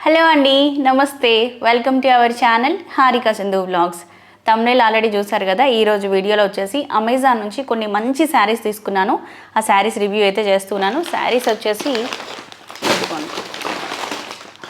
Hello అండి, నమస్తే. Welcome to our channel Harika Chandu vlogs. Thumbnail already చూసారు కదా. ఈరోజు వీడియోలో వచ్చేసి అమెజాన్ నుంచి కొన్ని మంచి శారీస్ తీసుకున్నాను. ఆ శారీస్ రివ్యూ అయితే చేస్తున్నాను. శారీస్ వచ్చేసి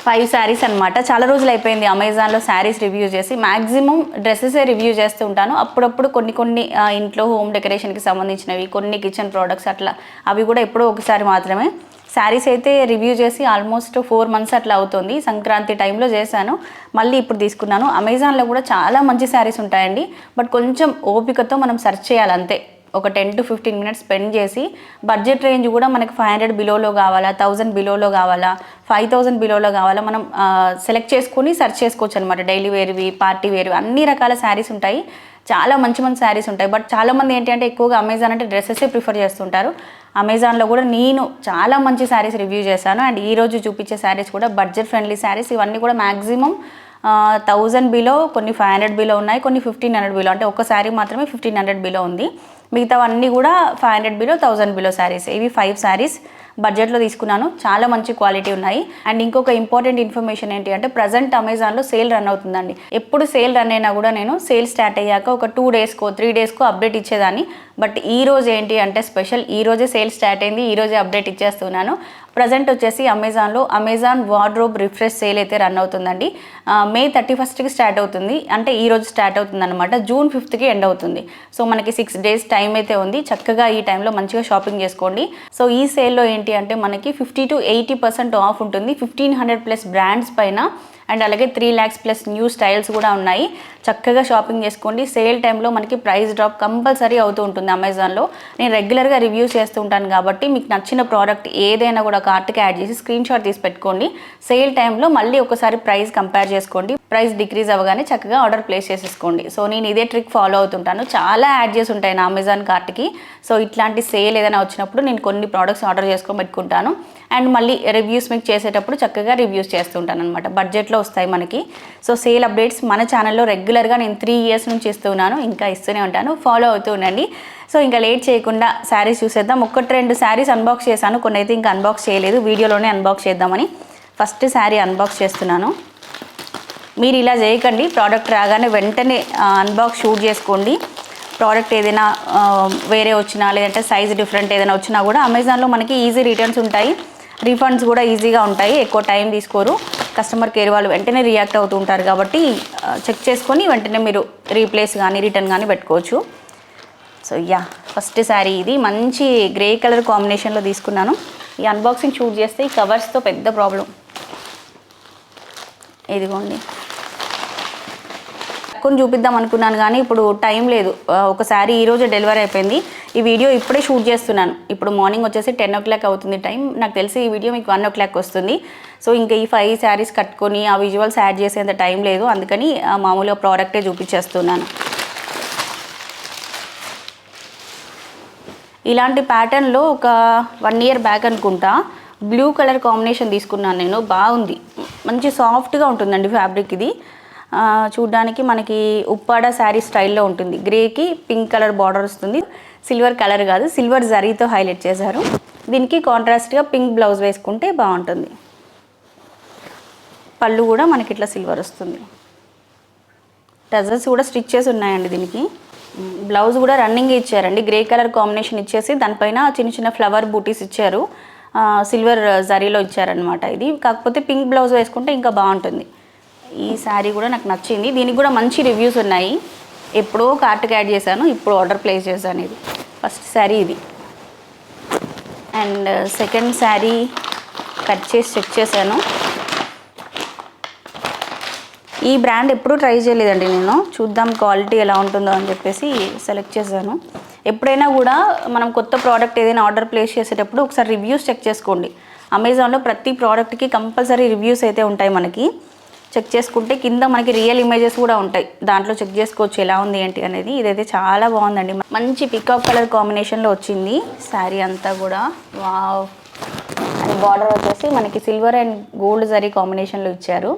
5 శారీస్ అనమాట. చాలా రోజులు అయిపోయింది అమెజాన్లో శారీస్ రివ్యూ చేసి. మ్యాక్సిమం డ్రెస్సెసే రివ్యూ చేస్తూ ఉంటాను. అప్పుడప్పుడు కొన్ని ఇంట్లో హోమ్ డెకరేషన్కి సంబంధించినవి, కొన్ని కిచెన్ ప్రోడక్ట్స్ అట్లా, అవి కూడా ఎప్పుడో ఒకసారి మాత్రమే. శారీస్ అయితే రివ్యూ చేసి ఆల్మోస్ట్ 4 months అట్లా అవుతుంది. సంక్రాంతి టైంలో చేశాను, మళ్ళీ ఇప్పుడు తీసుకున్నాను. అమెజాన్లో కూడా చాలా మంచి శారీస్ ఉంటాయండి. బట్ కొంచెం ఓపికతో మనం సెర్చ్ చేయాలి అంతే. ఒక 10 to 15 minutes స్పెండ్ చేసి, బడ్జెట్ రేంజ్ కూడా మనకి 500 బిలోలో కావాలా, 1000 బిలోలో కావాలా, 5000 బిలోలో కావాలా, మనం సెలెక్ట్ చేసుకొని సెర్చ్ చేసుకోవచ్చు అనమాట. డైలీ వేర్వి, పార్టీ వేర్వి, అన్ని రకాల శారీస్ ఉంటాయి. చాలా మంచి శారీస్ ఉంటాయి. బట్ చాలామంది ఏంటంటే ఎక్కువగా అమెజాన్ అంటే డ్రెస్సెసే ప్రిఫర్ చేస్తుంటారు. అమెజాన్లో కూడా నేను చాలా మంచి శారీస్ రివ్యూ చేశాను. అండ్ ఈరోజు చూపించే శారీస్ కూడా బడ్జెట్ ఫ్రెండ్లీ శారీస్. ఇవన్నీ కూడా మ్యాక్సిమం 1000 బిలో, కొన్ని 500 బిలో ఉన్నాయి, కొన్ని 1500 బిలో. అంటే ఒక శారీ మాత్రమే 1500 బిలో ఉంది. మిగతావన్నీ కూడా 500 బిలో, 1000 బిలో శారీస్. ఇవి 5 శారీస్ బడ్జెట్లో తీసుకున్నాను. చాలా మంచి క్వాలిటీ ఉన్నాయి. అండ్ ఇంకొక ఇంపార్టెంట్ ఇన్ఫర్మేషన్ ఏంటి అంటే, ప్రజెంట్ అమెజాన్లో సేల్ రన్ అవుతుందండి. ఎప్పుడు సేల్ రన్ అయినా కూడా నేను సేల్ స్టార్ట్ అయ్యాక ఒక 2 daysకో 3 daysకో అప్డేట్ ఇచ్చేదాన్ని. బట్ ఈ రోజు ఏంటి అంటే స్పెషల్, ఈ రోజే సేల్ స్టార్ట్ అయింది, ఈ రోజే అప్డేట్ ఇచ్చేస్తున్నాను. ప్రజెంట్ వచ్చేసి అమెజాన్లో అమెజాన్ వార్డ్రోబ్ రిఫ్రెష్ సేల్ అయితే రన్ అవుతుందండి. May 31st స్టార్ట్ అవుతుంది. అంటే ఈ రోజు స్టార్ట్ అవుతుంది అనమాట. June 5th ఎండ్ అవుతుంది. సో మనకి 6 days టైం అయితే ఉంది. చక్కగా ఈ టైంలో మంచిగా షాపింగ్ చేసుకోండి. సో ఈ సేల్లో ఏంటి అంటే మనకి 50 to 80% ఆఫ్ ఉంటుంది. 1500+ బ్రాండ్స్ పైన. అండ్ అలాగే 3 lakhs+ న్యూ స్టైల్స్ కూడా ఉన్నాయి. చక్కగా షాపింగ్ చేసుకోండి. సేల్ టైంలో మనకి ప్రైస్ డ్రాప్ కంపల్సరీ అవుతూ ఉంటుంది అమెజాన్లో. నేను రెగ్యులర్గా రివ్యూస్ చేస్తూ ఉంటాను కాబట్టి మీకు నచ్చిన ప్రోడక్ట్ ఏదైనా కూడా కార్ట్కి యాడ్ చేసి స్క్రీన్ షాట్ తీసి పెట్టుకోండి. సేల్ టైంలో మళ్ళీ ఒకసారి ప్రైస్ కంపేర్ చేసుకోండి. ప్రైస్ డిక్రీజ్ అవ్వగానే చక్కగా ఆర్డర్ ప్లేస్ చేసేసుకోండి. సో నేను ఇదే ట్రిక్ ఫాలో అవుతుంటాను. చాలా యాడ్ చేసి ఉంటాయి నా అమెజాన్ కార్ట్కి. సో ఇట్లాంటి సేల్ ఏదైనా వచ్చినప్పుడు నేను కొన్ని ప్రోడక్ట్స్ ఆర్డర్ చేసుకొని పెట్టుకుంటాను. అండ్ మళ్ళీ రివ్యూస్ మీకు చేసేటప్పుడు చక్కగా రివ్యూస్ చేస్తుంటాను అనమాట. బడ్జెట్లో వస్తాయి మనకి. సో సేల్ అప్డేట్స్ మన ఛానల్లో రెగ్యులర్గా నేను 3 years నుంచి ఇస్తున్నాను, ఇంకా ఇస్తూనే ఉంటాను. ఫాలో అవుతూ ఉండండి. సో ఇంకా లేట్ చేయకుండా శారీస్ చూసేద్దాం. 1-2 శారీస్ అన్బాక్స్ చేశాను, కొన్ని అయితే ఇంకా అన్బాక్స్ చేయలేదు. వీడియోలోనే అన్బాక్స్ చేద్దామని ఫస్ట్ శారీ అన్బాక్స్ చేస్తున్నాను. మీరు ఇలా చేయకండి. ప్రోడక్ట్ రాగానే వెంటనే అన్బాక్స్ షూట్ చేసుకోండి. ప్రోడక్ట్ ఏదైనా వేరే వచ్చినా, లేదంటే సైజ్ డిఫరెంట్ ఏదైనా వచ్చినా కూడా అమెజాన్లో మనకి ఈజీ రిటర్న్స్ ఉంటాయి, రీఫండ్స్ కూడా ఈజీగా ఉంటాయి. ఎక్కువ టైం తీసుకోరు. కస్టమర్ కేర్ వాళ్ళు వెంటనే రియాక్ట్ అవుతూ ఉంటారు కాబట్టి చెక్ చేసుకొని వెంటనే మీరు రీప్లేస్ కానీ రిటర్న్ కానీ పెట్టుకోవచ్చు. సో ఫస్ట్ శారీ ఇది మంచి గ్రే కలర్ కాంబినేషన్లో తీసుకున్నాను. ఈ అన్బాక్సింగ్ షూట్ చేస్తే ఈ కవర్స్తో పెద్ద ప్రాబ్లం. ఇదిగోండి, కొన్ని చూపిద్దాం అనుకున్నాను కానీ ఇప్పుడు టైం లేదు. ఒక శారీ ఈరోజు డెలివరీ అయిపోయింది. ఈ వీడియో ఇప్పుడే షూట్ చేస్తున్నాను. ఇప్పుడు మార్నింగ్ వచ్చేసి 10 o'clock అవుతుంది టైం. నాకు తెలిసి ఈ వీడియో మీకు 1 o'clock వస్తుంది. సో ఇంకా ఈ 5 శారీస్ కట్టుకొని ఆ విజువల్స్ యాడ్ చేసేంత టైం లేదు. అందుకని మామూలుగా ప్రోడక్టే చూపించేస్తున్నాను. ఇలాంటి ప్యాటర్న్లో ఒక 1 year బ్యాక్ అనుకుంటా బ్లూ కలర్ కాంబినేషన్ తీసుకున్నాను నేను. బాగుంది, మంచి సాఫ్ట్గా ఉంటుందండి ఫ్యాబ్రిక్. ఇది చూడ్డానికి మనకి ఉప్పాడ శారీ స్టైల్లో ఉంటుంది. గ్రేకి పింక్ కలర్ బార్డర్ వస్తుంది. సిల్వర్ కలర్ కాదు, సిల్వర్ జరీతో హైలైట్ చేశారు. దీనికి కాంట్రాస్ట్గా పింక్ బ్లౌజ్ వేసుకుంటే బాగుంటుంది. పళ్ళు కూడా మనకి ఇట్లా సిల్వర్ వస్తుంది. టజల్స్ కూడా స్టిచ్ చేసి ఉన్నాయండి దీనికి. బ్లౌజ్ కూడా రన్నింగ్ ఇచ్చారండి. గ్రే కలర్ కాంబినేషన్ ఇచ్చేసి దానిపైన చిన్న చిన్న ఫ్లవర్ బూటీస్ ఇచ్చారు. సిల్వర్ జరీలో ఇచ్చారనమాట. ఇది కాకపోతే పింక్ బ్లౌజ్ వేసుకుంటే ఇంకా బాగుంటుంది. ఈ శారీ కూడా నాకు నచ్చింది. దీనికి కూడా మంచి రివ్యూస్ ఉన్నాయి. ఎప్పుడో కార్ట్కి యాడ్ చేశాను, ఇప్పుడు ఆర్డర్ ప్లేస్ చేశాను. ఇది ఫస్ట్ శారీ ఇది. అండ్ సెకండ్ శారీ కట్ చేసి చెక్ చేశాను. ఈ బ్రాండ్ ఎప్పుడూ ట్రై చేయలేదండి నేను. చూద్దాం క్వాలిటీ ఎలా ఉంటుందో అని చెప్పేసి సెలెక్ట్ చేశాను. ఎప్పుడైనా కూడా మనం కొత్త ప్రోడక్ట్ ఏదైనా ఆర్డర్ ప్లేస్ చేసేటప్పుడు ఒకసారి రివ్యూస్ చెక్ చేసుకోండి. అమెజాన్లో ప్రతి ప్రోడక్ట్కి కంపల్సరీ రివ్యూస్ అయితే ఉంటాయి. మనకి చెక్ చేసుకుంటే కింద మనకి రియల్ ఇమేజెస్ కూడా ఉంటాయి. దాంట్లో చెక్ చేసుకోవచ్చు ఎలా ఉంది ఏంటి అనేది. ఇదైతే చాలా బాగుందండి. మంచి పికాక్ కలర్ కాంబినేషన్లో వచ్చింది శారీ అంతా కూడా. వావ్. అండ్ బార్డర్ వచ్చేసి మనకి సిల్వర్ అండ్ గోల్డ్ జరీ కాంబినేషన్లో ఇచ్చారు.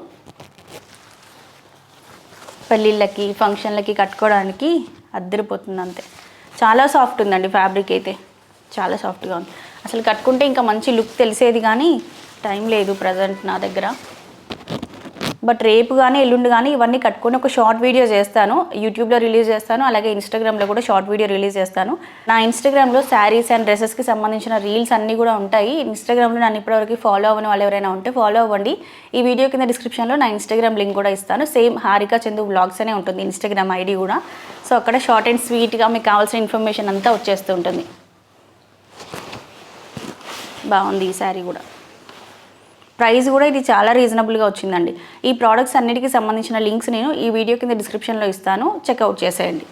పెళ్ళిళ్ళకి, ఫంక్షన్లకి కట్టుకోవడానికి అద్దరిపోతుంది అంతే. చాలా సాఫ్ట్ ఉందండి ఫ్యాబ్రిక్ అయితే, చాలా సాఫ్ట్గా ఉంది. అసలు కట్టుకుంటే ఇంకా మంచి లుక్ తెలిసేది కానీ టైం లేదు ప్రజెంట్ నా దగ్గర. బట్ రేపు కానీ ఎల్లుండి కానీ ఇవన్నీ కట్టుకొని ఒక షార్ట్ వీడియో చేస్తాను, యూట్యూబ్లో రిలీజ్ చేస్తాను, అలాగే ఇన్స్టాగ్రామ్లో కూడా షార్ట్ వీడియో రిలీజ్ చేస్తాను. నా ఇన్స్టాగ్రామ్లో శారీస్ అండ్ డ్రెస్సెస్కి సంబంధించిన రీల్స్ అన్నీ కూడా ఉంటాయి. ఇన్స్టాగ్రామ్లో నన్ను ఇప్పటివరకు ఫాలో అవ్వని వాళ్ళు ఎవరైనా ఉంటే ఫాలో అవ్వండి. ఈ వీడియో కింద డిస్క్రిప్షన్లో నా ఇన్స్టాగ్రామ్ లింక్ కూడా ఇస్తాను. సేమ్ హారిక చందు వ్లాగ్స్ అనే ఉంటుంది ఇన్స్టాగ్రామ్ ఐడి కూడా. సో అక్కడ షార్ట్ అండ్ స్వీట్గా మీకు కావాల్సిన ఇన్ఫర్మేషన్ అంతా వచ్చేస్తూ ఉంటుంది. బాగుంది ఈ శారీ కూడా. ప్రైస్ కూడా ఇది చాలా రీజనబుల్గా వచ్చిందండి. ఈ ప్రోడక్ట్స్ అన్నిటికీ సంబంధించిన లింక్స్ నేను ఈ వీడియో కింద డిస్క్రిప్షన్లో ఇస్తాను, చెక్అవుట్ చేసేయండి.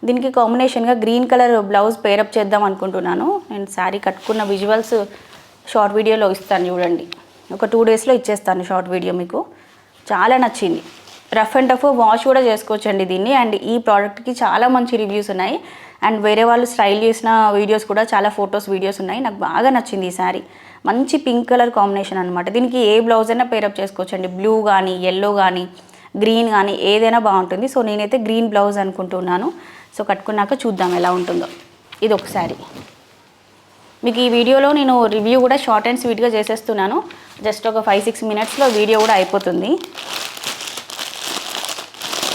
దీనికి కాంబినేషన్గా గ్రీన్ కలర్ బ్లౌజ్ పేరప్ చేద్దాం అనుకుంటున్నాను. నేను శారీ కట్టుకున్న విజువల్స్ షార్ట్ వీడియోలో ఇస్తాను చూడండి. ఒక 2 డేస్లో ఇచ్చేస్తాను షార్ట్ వీడియో. మీకు చాలా నచ్చింది. రఫ్ అండ్ టఫ్ వాష్ కూడా చేసుకోవచ్చండి దీన్ని. అండ్ ఈ ప్రోడక్ట్కి చాలా మంచి రివ్యూస్ ఉన్నాయి. అండ్ వేరే వాళ్ళు స్టైల్ చేసిన వీడియోస్ కూడా చాలా ఫొటోస్ వీడియోస్ ఉన్నాయి. నాకు బాగా నచ్చింది ఈ శారీ. మంచి పింక్ కలర్ కాంబినేషన్ అనమాట. దీనికి ఏ బ్లౌజ్ అయినా పేరప్ చేసుకోవచ్చండి. బ్లూ కానీ, ఎల్లో కానీ, గ్రీన్ కానీ ఏదైనా బాగుంటుంది. సో నేనైతే గ్రీన్ బ్లౌజ్ అనుకుంటున్నాను. సో కట్టుకున్నాక చూద్దాం ఎలా ఉంటుందో. ఇది ఒక శారీ. మీకు ఈ వీడియోలో నేను రివ్యూ కూడా షార్ట్ అండ్ స్వీట్గా చేసేస్తున్నాను. జస్ట్ ఒక 5-6 మినిట్స్లో వీడియో కూడా అయిపోతుంది.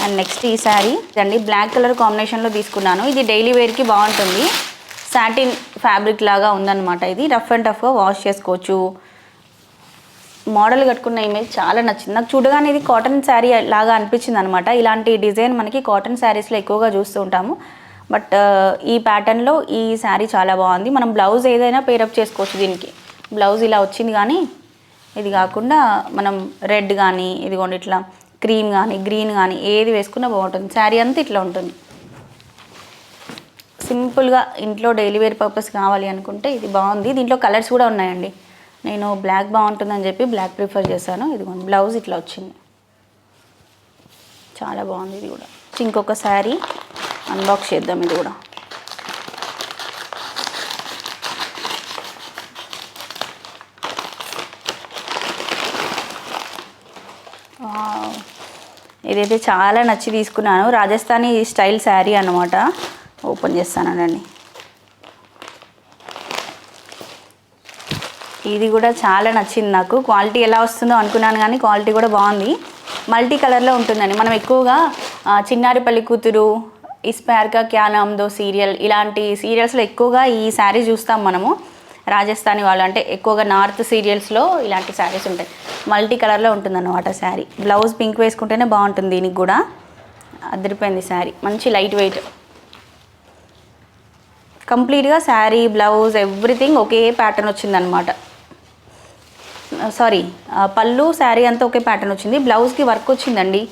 అండ్ నెక్స్ట్ ఈ శారీ అండి బ్లాక్ కలర్ కాంబినేషన్లో తీసుకున్నాను. ఇది డైలీ వేర్కి బాగుంటుంది. సాటిన్ ఫ్యాబ్రిక్ లాగా ఉందన్నమాట. ఇది రఫ్ అండ్ టఫ్గా వాష్ చేసుకోవచ్చు. మోడల్ కట్టుకున్న ఇమేజ్ చాలా నచ్చింది నాకు. చూడగానే ఇది కాటన్ శారీ లాగా అనిపించింది అనమాట. ఇలాంటి డిజైన్ మనకి కాటన్ శారీస్లో ఎక్కువగా చూస్తూ ఉంటాము. బట్ ఈ ప్యాటర్న్లో ఈ శారీ చాలా బాగుంది. మనం బ్లౌజ్ ఏదైనా పేరప్ చేసుకోవచ్చు. దీనికి బ్లౌజ్ ఇలా వచ్చింది, కానీ ఇది కాకుండా మనం రెడ్ కానీ, ఇదిగోండి ఇట్లా క్రీమ్ కానీ, గ్రీన్ కానీ ఏది వేసుకున్నా బాగుంటుంది. శారీ అంతా ఇట్లా ఉంటుంది. సింపుల్గా ఇంట్లో డైలీ వేర్ పర్పస్ కావాలి అనుకుంటే ఇది బాగుంది. దీంట్లో కలర్స్ కూడా ఉన్నాయండి. నేను బ్లాక్ బాగుంటుందని చెప్పి బ్లాక్ ప్రిఫర్ చేశాను. ఇదిగోండి బ్లౌజ్ ఇట్లా వచ్చింది, చాలా బాగుంది ఇది కూడా. ఇంకొక శారీ అన్బాక్స్ చేద్దాం. ఇది కూడా ఇదైతే చాలా నచ్చి తీసుకున్నాను. రాజస్థానీ స్టైల్ శారీ అన్నమాట. ఓపెన్ చేస్తానండి. ఇది కూడా చాలా నచ్చింది నాకు. క్వాలిటీ ఎలా వస్తుందో అనుకున్నాను, కానీ క్వాలిటీ కూడా బాగుంది. మల్టీ కలర్లో ఉంటుందండి. మనం ఎక్కువగా చిన్నారి పల్లి కూతురు, ఇస్ ప్యార్ కా క్యా నామ్ దో సీరియల్, ఇలాంటి సీరియల్స్లో ఎక్కువగా ఈ శారీ చూస్తాం మనము. రాజస్థానీ వాళ్ళు అంటే ఎక్కువగా నార్త్ సీరియల్స్లో ఇలాంటి శారీస్ ఉంటాయి. మల్టీ కలర్లో ఉంటుందన్నమాట శారీ. బ్లౌజ్ పింక్ వేసుకుంటేనే బాగుంటుంది. దీనికి కూడా అదిరిపోయింది శారీ. మంచి లైట్ వెయిట్. కంప్లీట్గా శారీ, బ్లౌజ్, ఎవ్రీథింగ్ ఒకే ప్యాటర్న్ వచ్చిందనమాట. సారీ, పళ్ళు శారీ అంతా ఒకే ప్యాటర్న్ వచ్చింది. బ్లౌజ్కి వర్క్ వచ్చిందండి.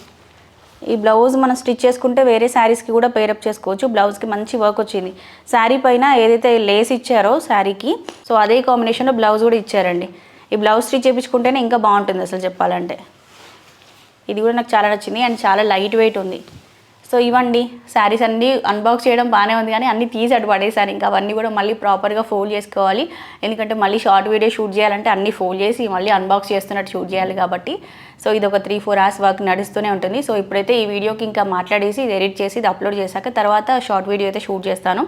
ఈ బ్లౌజ్ మనం స్టిచ్ చేసుకుంటే వేరే శారీస్కి కూడా పేరప్ చేసుకోవచ్చు. బ్లౌజ్కి మంచి వర్క్ వచ్చింది. శారీ పైన ఏదైతే లేస్ ఇచ్చారో శారీకి, సో అదే కాంబినేషన్లో బ్లౌజ్ కూడా ఇచ్చారండి. ఈ బ్లౌజ్ స్టిచ్ చేయించుకుంటేనే ఇంకా బాగుంటుంది అసలు చెప్పాలంటే. ఇది కూడా నాకు చాలా నచ్చింది. అండ్ చాలా లైట్ వెయిట్ ఉంది. సో ఇవ్వండి శారీస్ అన్నీ అన్బాక్స్ చేయడం బాగానే ఉంది, కానీ అన్నీ తీసి అటు పడేసాను. ఇంకా అవన్నీ కూడా మళ్ళీ ప్రాపర్గా ఫోల్డ్ చేసుకోవాలి. ఎందుకంటే మళ్ళీ షార్ట్ వీడియో షూట్ చేయాలంటే అన్నీ ఫోల్డ్ చేసి మళ్ళీ అన్బాక్స్ చేస్తున్నట్టు షూట్ చేయాలి కాబట్టి. సో ఇది ఒక 3-4 అవర్స్ వర్క్ నడుస్తూనే ఉంటుంది. సో ఇప్పుడైతే ఈ వీడియోకి ఇంకా మాట్లాడేసి ఇది ఎడిట్ చేసి ఇది అప్లోడ్ చేశాక తర్వాత షార్ట్ వీడియో అయితే షూట్ చేస్తాను.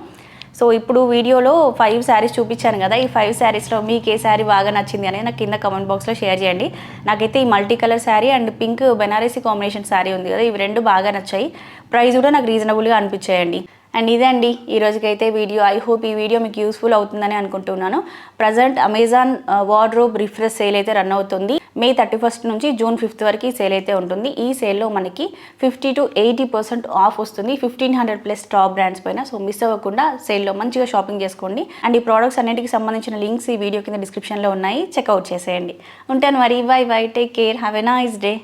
సో ఇప్పుడు వీడియోలో 5 శారీస్ చూపించాను కదా. ఈ 5 శారీస్లో మీకు ఏ శారీ బాగా నచ్చింది అనేది నాకు కింద కమెంట్ బాక్స్లో షేర్ చేయండి. నాకైతే ఈ multi colour sari and pink Banarasi combination sari ఉంది కదా, ఇవి 2 బాగా నచ్చాయి. ప్రైస్ కూడా నాకు రీజనబుల్గా అనిపించాయండి. అండ్ ఇదే అండి ఈ రోజుకైతే వీడియో. ఐ హోప్ ఈ వీడియో మీకు యూస్ఫుల్ అవుతుందని అనుకుంటున్నాను. Present Amazon wardrobe refresh sale అయితే రన్ అవుతుంది. మే 31 నుంచి జూన్ 5 వరకు ఈ సేల్ అయితే ఉంటుంది. ఈ సేల్లో మనకి 50 to 80% ఆఫ్ వస్తుంది 1500+ టాప్ బ్రాండ్స్ పైన. సో మిస్ అవ్వకుండా సేల్లో మంచిగా షాపింగ్ చేసుకోండి. అండ్ ఈ ప్రోడక్ట్స్ అన్నిటికి సంబంధించిన లింక్స్ ఈ వీడియో కింద డిస్క్రిప్షన్లో ఉన్నాయి, చెక్అవుట్ చేసేయండి. ఉంటాను మరి. By by, take care, have a nice day.